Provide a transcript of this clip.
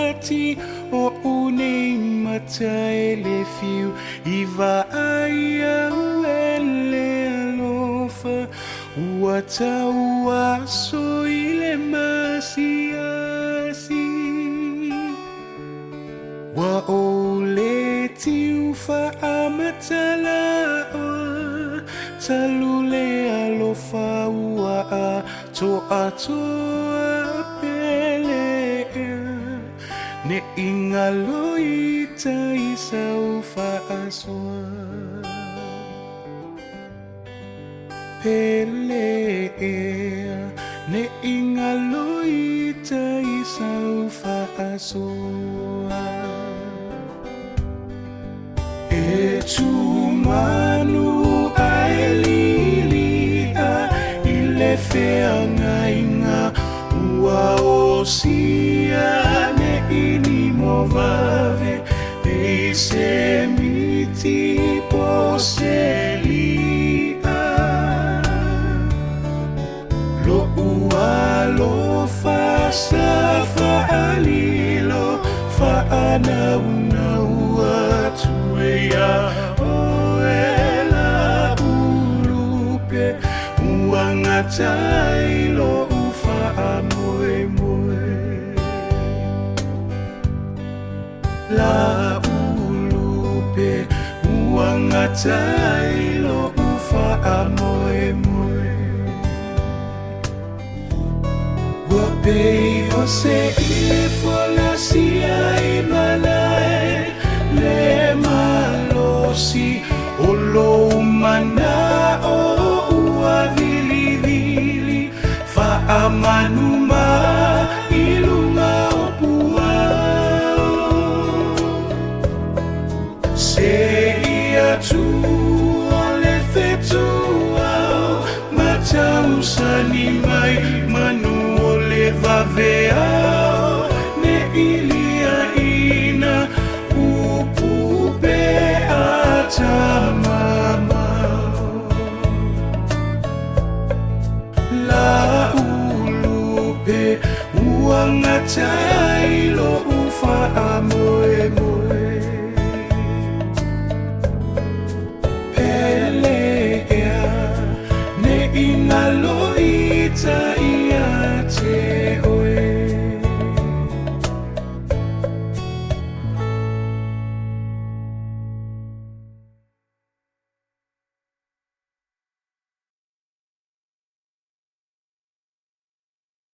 mati o une matai le fiu iva aya ele alofa wata waso ile masiasi wa ole tiu fa amatala talule alofa wa to atoa pele ne ingaloita isaufa aswa pele ne ingaloita isaufa aswa etumanu aelilia ilefeanga inga uaosia ne inimovave eisemiti poselia lo ualo fasa faalilo faana unaua tuea oela ulupe uangatailo ufa amoe moe la ulupe uangatailo ufa amoe moe wapei ose ifolasia imalae le malosi olo umana o uavilivili fa amanuma ilunga opuao se ia tu ole fetuao matausani mai manu ole vaveao ne ilia ina upupe atamama la ulupe uangatailo ufa amo